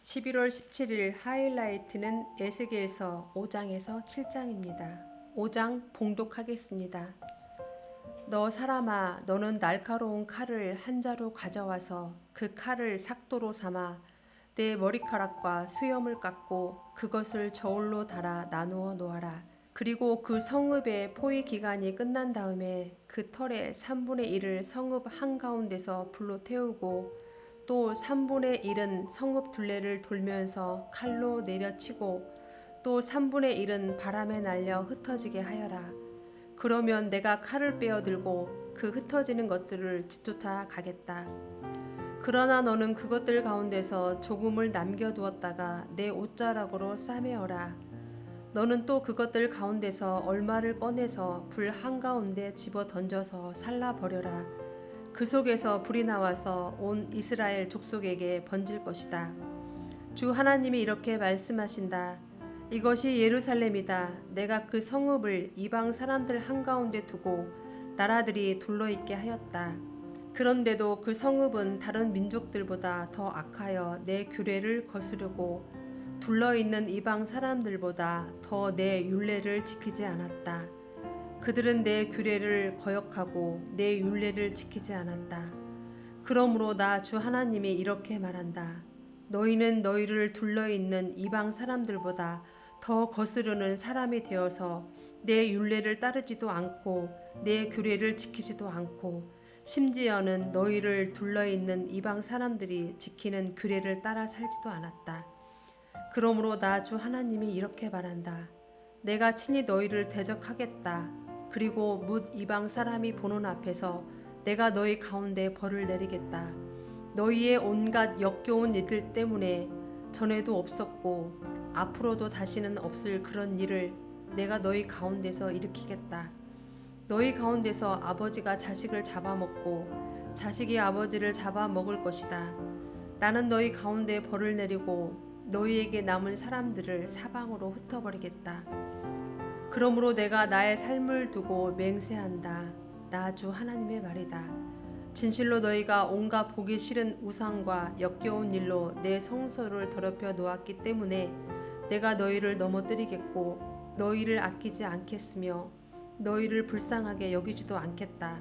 (11월 17일) 하이라이트는 에스겔서 5장에서 7장입니다. 5장 봉독하겠습니다. 너 사람아, 너는 날카로운 칼을 한 자루 가져와서 그 칼을 삭도로 삼아 내 머리카락과 수염을 깎고 그것을 저울로 달아 나누어 놓아라. 그리고 그 성읍의 포위 기간이 끝난 다음에 그 털의 3분의 1을 성읍 한가운데서 불로 태우고 또 3분의 1은 성읍 둘레를 돌면서 칼로 내려치고 또 3분의 1은 바람에 날려 흩어지게 하여라. 그러면 내가 칼을 빼어들고 그 흩어지는 것들을 뒤쫓아 가겠다. 그러나 너는 그것들 가운데서 조금을 남겨두었다가 내 옷자락으로 싸매어라. 너는 또 그것들 가운데서 얼마를 꺼내서 불 한가운데 집어 던져서 살라버려라. 그 속에서 불이 나와서 온 이스라엘 족속에게 번질 것이다. 주 하나님이 이렇게 말씀하신다. 이것이 예루살렘이다. 내가 그 성읍을 이방 사람들 한가운데 두고 나라들이 둘러있게 하였다. 그런데도 그 성읍은 다른 민족들보다 더 악하여 내 규례를 거스르고 둘러있는 이방 사람들보다 더 내 율례를 지키지 않았다. 그들은 내 규례를 거역하고 내 율례를 지키지 않았다. 그러므로 나 주 하나님이 이렇게 말한다. 너희는 너희를 둘러있는 이방 사람들보다 더 거스르는 사람이 되어서 내 율례를 따르지도 않고 내 규례를 지키지도 않고 심지어는 너희를 둘러있는 이방 사람들이 지키는 규례를 따라 살지도 않았다. 그러므로 나 주 하나님이 이렇게 말한다. 내가 친히 너희를 대적하겠다. 그리고 뭇 이방 사람이 보는 앞에서 내가 너희 가운데 벌을 내리겠다. 너희의 온갖 역겨운 일들 때문에 전에도 없었고 앞으로도 다시는 없을 그런 일을 내가 너희 가운데서 일으키겠다. 너희 가운데서 아버지가 자식을 잡아먹고 자식이 아버지를 잡아먹을 것이다. 나는 너희 가운데 벌을 내리고 너희에게 남은 사람들을 사방으로 흩어버리겠다. 그러므로 내가 나의 삶을 두고 맹세한다. 나 주 하나님의 말이다. 진실로 너희가 온갖 보기 싫은 우상과 역겨운 일로 내 성소를 더럽혀 놓았기 때문에 내가 너희를 넘어뜨리겠고 너희를 아끼지 않겠으며 너희를 불쌍하게 여기지도 않겠다.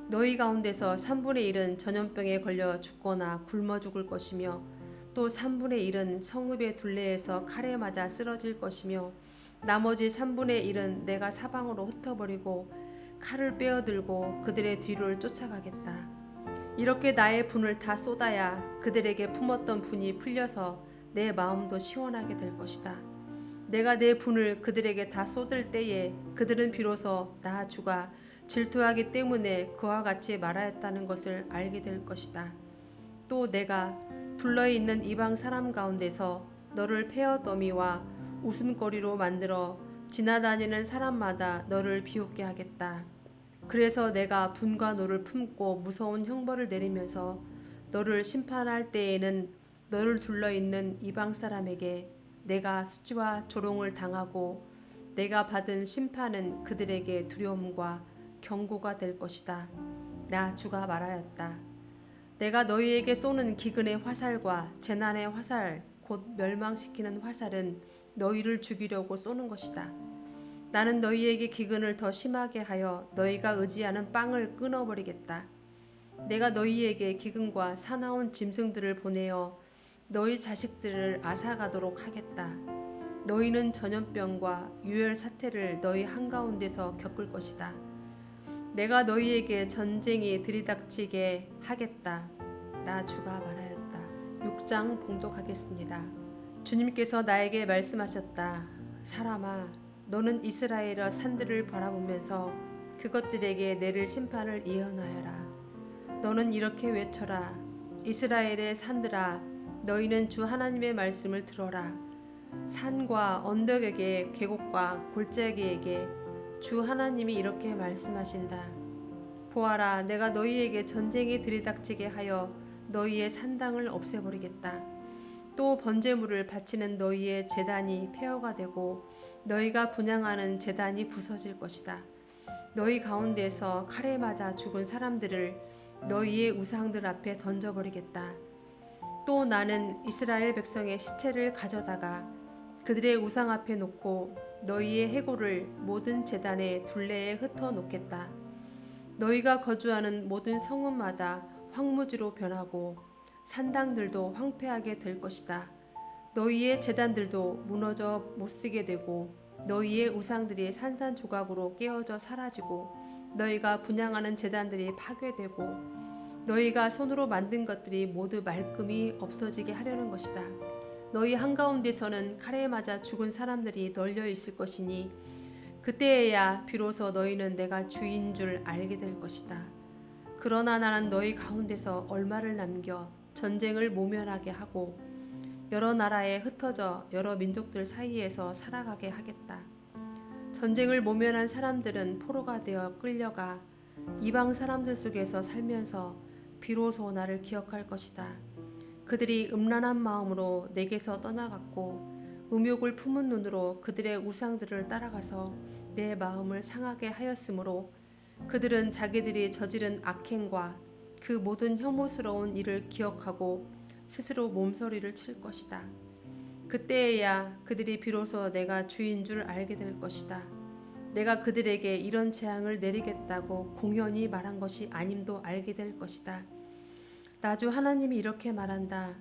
너희 가운데서 3분의 1은 전염병에 걸려 죽거나 굶어 죽을 것이며 또 3분의 1은 성읍의 둘레에서 칼에 맞아 쓰러질 것이며 나머지 3분의 1은 내가 사방으로 흩어버리고 칼을 빼어들고 그들의 뒤를 쫓아가겠다. 이렇게 나의 분을 다 쏟아야 그들에게 품었던 분이 풀려서 내 마음도 시원하게 될 것이다. 내가 내 분을 그들에게 다 쏟을 때에 그들은 비로소 나 주가 질투하기 때문에 그와 같이 말하였다는 것을 알게 될 것이다. 또 내가 둘러있는 이방 사람 가운데서 너를 페어더미와 웃음거리로 만들어 지나다니는 사람마다 너를 비웃게 하겠다. 그래서 내가 분과 노를 품고 무서운 형벌을 내리면서 너를 심판할 때에는 너를 둘러있는 이방 사람에게 내가 수치와 조롱을 당하고 내가 받은 심판은 그들에게 두려움과 경고가 될 것이다. 나 주가 말하였다. 내가 너희에게 쏘는 기근의 화살과 재난의 화살 곧 멸망시키는 화살은 너희를 죽이려고 쏘는 것이다. 나는 너희에게 기근을 더 심하게 하여 너희가 의지하는 빵을 끊어버리겠다. 내가 너희에게 기근과 사나운 짐승들을 보내어 너희 자식들을 앗아가도록 하겠다. 너희는 전염병과 유혈 사태를 너희 한가운데서 겪을 것이다. 내가 너희에게 전쟁이 들이닥치게 하겠다. 나 주가 말하였다. 6장 봉독하겠습니다. 주님께서 나에게 말씀하셨다. 사람아, 너는 이스라엘의 산들을 바라보면서 그것들에게 내릴 심판을 예언하여라. 너는 이렇게 외쳐라. 이스라엘의 산들아, 너희는 주 하나님의 말씀을 들어라. 산과 언덕에게 계곡과 골짜기에게 주 하나님이 이렇게 말씀하신다. 보아라, 내가 너희에게 전쟁이 들이닥치게 하여 너희의 산당을 없애버리겠다. 또 번제물을 바치는 너희의 제단이 폐허가 되고 너희가 분향하는 제단이 부서질 것이다. 너희 가운데서 칼에 맞아 죽은 사람들을 너희의 우상들 앞에 던져버리겠다. 또 나는 이스라엘 백성의 시체를 가져다가 그들의 우상 앞에 놓고 너희의 해골을 모든 제단의 둘레에 흩어 놓겠다. 너희가 거주하는 모든 성읍마다 황무지로 변하고 산당들도 황폐하게 될 것이다. 너희의 제단들도 무너져 못쓰게 되고 너희의 우상들이 산산조각으로 깨어져 사라지고 너희가 분향하는 제단들이 파괴되고 너희가 손으로 만든 것들이 모두 말끔히 없어지게 하려는 것이다. 너희 한가운데서는 칼에 맞아 죽은 사람들이 널려 있을 것이니 그때에야 비로소 너희는 내가 주인 줄 알게 될 것이다. 그러나 나는 너희 가운데서 얼마를 남겨 전쟁을 모면하게 하고 여러 나라에 흩어져 여러 민족들 사이에서 살아가게 하겠다. 전쟁을 모면한 사람들은 포로가 되어 끌려가 이방 사람들 속에서 살면서 비로소 나를 기억할 것이다. 그들이 음란한 마음으로 내게서 떠나갔고 음욕을 품은 눈으로 그들의 우상들을 따라가서 내 마음을 상하게 하였으므로 그들은 자기들이 저지른 악행과 그 모든 혐오스러운 일을 기억하고 스스로 몸서리를 칠 것이다. 그때에야 그들이 비로소 내가 주인 줄 알게 될 것이다. 내가 그들에게 이런 재앙을 내리겠다고 공연히 말한 것이 아님도 알게 될 것이다. 나주 하나님이 이렇게 말한다.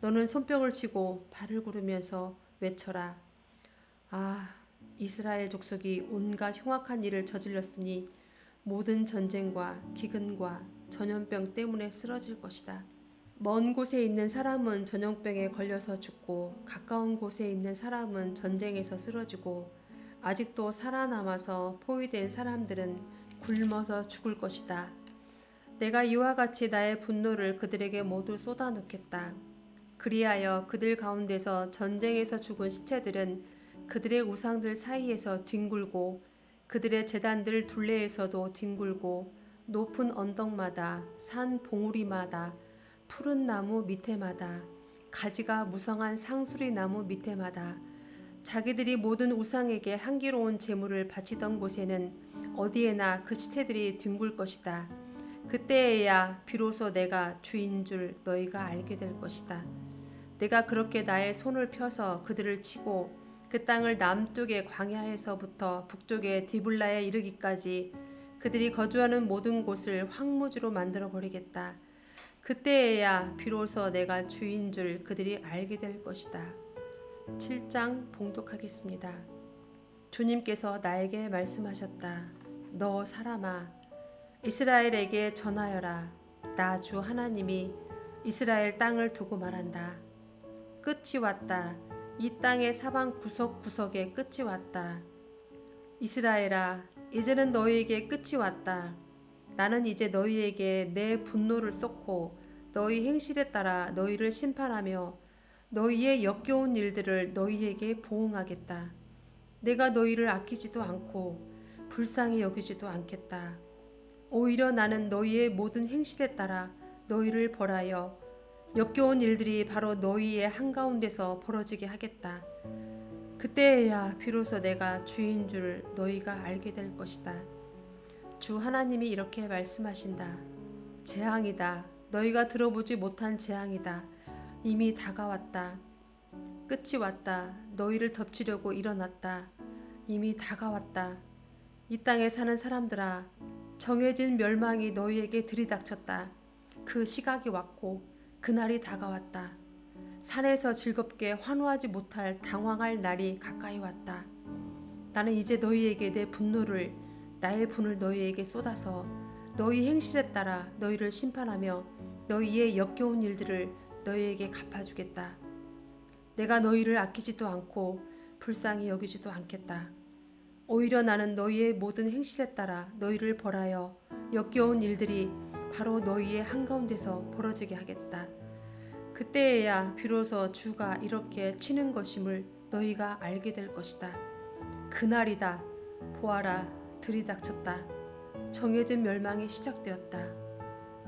너는 손뼉을 치고 발을 구르면서 외쳐라. 아, 이스라엘 족속이 온갖 흉악한 일을 저질렀으니 모든 전쟁과 기근과 전염병 때문에 쓰러질 것이다. 먼 곳에 있는 사람은 전염병에 걸려서 죽고 가까운 곳에 있는 사람은 전쟁에서 쓰러지고 아직도 살아남아서 포위된 사람들은 굶어서 죽을 것이다. 내가 이와 같이 나의 분노를 그들에게 모두 쏟아놓겠다. 그리하여 그들 가운데서 전쟁에서 죽은 시체들은 그들의 우상들 사이에서 뒹굴고 그들의 제단들 둘레에서도 뒹굴고 높은 언덕마다 산 봉우리마다 푸른 나무 밑에마다 가지가 무성한 상수리 나무 밑에마다 자기들이 모든 우상에게 향기로운 제물을 바치던 곳에는 어디에나 그 시체들이 뒹굴 것이다. 그때에야 비로소 내가 주인 줄 너희가 알게 될 것이다. 내가 그렇게 나의 손을 펴서 그들을 치고 그 땅을 남쪽의 광야에서부터 북쪽의 디블라에 이르기까지 그들이 거주하는 모든 곳을 황무지로 만들어 버리겠다. 그때에야 비로소 내가 주인 줄 그들이 알게 될 것이다. 7장 봉독하겠습니다. 주님께서 나에게 말씀하셨다. 너 사람아, 이스라엘에게 전하여라. 나 주 하나님이 이스라엘 땅을 두고 말한다. 끝이 왔다. 이 땅의 사방 구석구석에 끝이 왔다. 이스라엘아, 이제는 너희에게 끝이 왔다. 나는 이제 너희에게 내 분노를 쏟고 너희 행실에 따라 너희를 심판하며 너희의 역겨운 일들을 너희에게 보응하겠다. 내가 너희를 아끼지도 않고 불쌍히 여기지도 않겠다. 오히려 나는 너희의 모든 행실에 따라 너희를 벌하여 역겨운 일들이 바로 너희의 한가운데서 벌어지게 하겠다. 그때에야 비로소 내가 주인 줄 너희가 알게 될 것이다. 주 하나님이 이렇게 말씀하신다. 재앙이다. 너희가 들어보지 못한 재앙이다. 이미 다가왔다. 끝이 왔다. 너희를 덮치려고 일어났다. 이미 다가왔다. 이 땅에 사는 사람들아, 정해진 멸망이 너희에게 들이닥쳤다. 그 시각이 왔고 그날이 다가왔다. 산에서 즐겁게 환호하지 못할 당황할 날이 가까이 왔다. 나는 이제 너희에게 내 분노를, 나의 분을 너희에게 쏟아서 너희 행실에 따라 너희를 심판하며 너희의 역겨운 일들을 너희에게 갚아주겠다. 내가 너희를 아끼지도 않고 불쌍히 여기지도 않겠다. 오히려 나는 너희의 모든 행실에 따라 너희를 벌하여 역겨운 일들이 바로 너희의 한가운데서 벌어지게 하겠다. 그때에야 비로소 주가 이렇게 치는 것임을 너희가 알게 될 것이다. 그날이다. 보아라, 들이닥쳤다. 정해진 멸망이 시작되었다.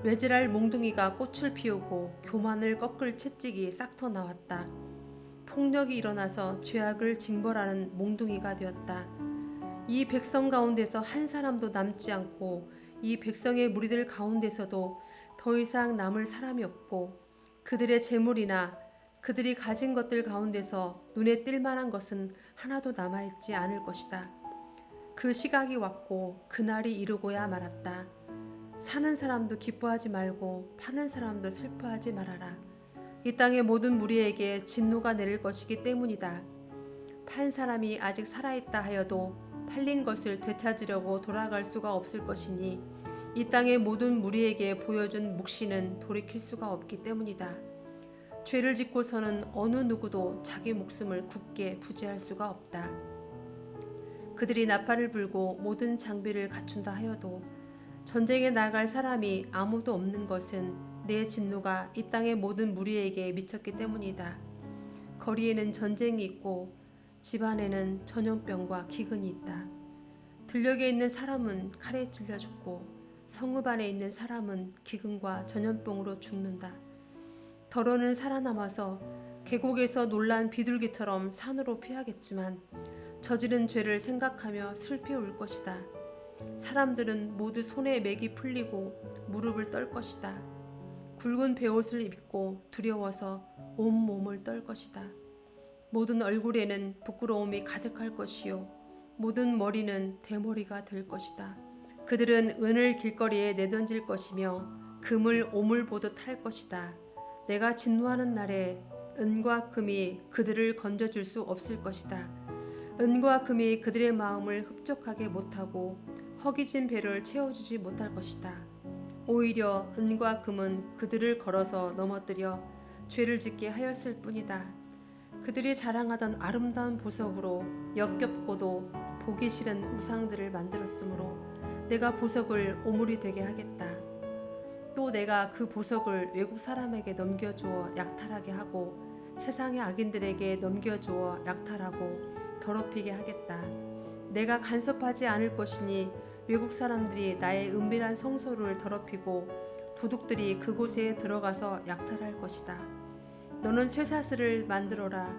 매질할 몽둥이가 꽃을 피우고 교만을 꺾을 채찍이 싹터 나왔다. 폭력이 일어나서 죄악을 징벌하는 몽둥이가 되었다. 이 백성 가운데서 한 사람도 남지 않고 이 백성의 무리들 가운데서도 더 이상 남을 사람이 없고 그들의 재물이나 그들이 가진 것들 가운데서 눈에 띌 만한 것은 하나도 남아있지 않을 것이다. 그 시각이 왔고 그날이 이르고야 말았다. 사는 사람도 기뻐하지 말고 파는 사람도 슬퍼하지 말아라. 이 땅의 모든 무리에게 진노가 내릴 것이기 때문이다. 판 사람이 아직 살아있다 하여도 팔린 것을 되찾으려고 돌아갈 수가 없을 것이니 이 땅의 모든 무리에게 보여준 묵시는 돌이킬 수가 없기 때문이다. 죄를 짓고서는 어느 누구도 자기 목숨을 굳게 부지할 수가 없다. 그들이 나팔을 불고 모든 장비를 갖춘다 하여도 전쟁에 나갈 사람이 아무도 없는 것은 내 진노가 이 땅의 모든 무리에게 미쳤기 때문이다. 거리에는 전쟁이 있고 집안에는 전염병과 기근이 있다. 들녘에 있는 사람은 칼에 찔려 죽고 성읍 안에 있는 사람은 기근과 전염병으로 죽는다. 더러는 살아남아서 계곡에서 놀란 비둘기처럼 산으로 피하겠지만 저지른 죄를 생각하며 슬피 울 것이다. 사람들은 모두 손에 맥이 풀리고 무릎을 떨 것이다. 굵은 베옷을 입고 두려워서 온몸을 떨 것이다. 모든 얼굴에는 부끄러움이 가득할 것이요 모든 머리는 대머리가 될 것이다. 그들은 은을 길거리에 내던질 것이며 금을 오물 보듯 할 것이다. 내가 진노하는 날에 은과 금이 그들을 건져줄 수 없을 것이다. 은과 금이 그들의 마음을 흡족하게 못하고 허기진 배를 채워주지 못할 것이다. 오히려 은과 금은 그들을 걸어서 넘어뜨려 죄를 짓게 하였을 뿐이다. 그들이 자랑하던 아름다운 보석으로 역겹고도 보기 싫은 우상들을 만들었으므로 내가 보석을 오물이 되게 하겠다. 또 내가 그 보석을 외국 사람에게 넘겨주어 약탈하게 하고 세상의 악인들에게 넘겨주어 약탈하고 더럽히게 하겠다. 내가 간섭하지 않을 것이니 외국 사람들이 나의 은밀한 성소를 더럽히고 도둑들이 그곳에 들어가서 약탈할 것이다. 너는 쇠사슬을 만들어라.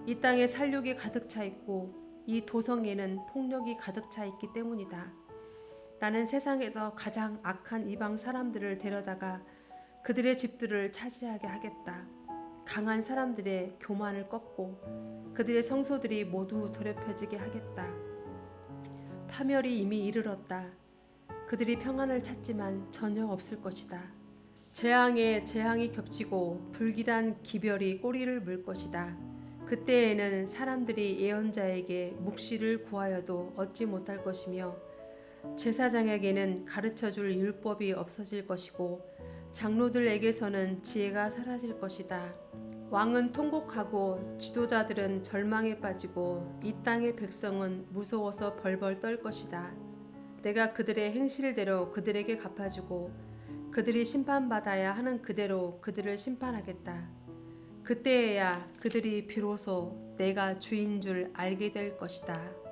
이 땅에 살육이 가득 차 있고 이 도성에는 폭력이 가득 차 있기 때문이다. 나는 세상에서 가장 악한 이방 사람들을 데려다가 그들의 집들을 차지하게 하겠다. 강한 사람들의 교만을 꺾고 그들의 성소들이 모두 더럽혀지게 하겠다. 파멸이 이미 이르렀다. 그들이 평안을 찾지만 전혀 없을 것이다. 재앙에 재앙이 겹치고 불길한 기별이 꼬리를 물 것이다. 그때에는 사람들이 예언자에게 묵시를 구하여도 얻지 못할 것이며 제사장에게는 가르쳐줄 율법이 없어질 것이고 장로들에게서는 지혜가 사라질 것이다. 왕은 통곡하고 지도자들은 절망에 빠지고 이 땅의 백성은 무서워서 벌벌 떨 것이다. 내가 그들의 행실대로 그들에게 갚아주고 그들이 심판받아야 하는 그대로 그들을 심판하겠다. 그때에야 그들이 비로소 내가 주인 줄 알게 될 것이다.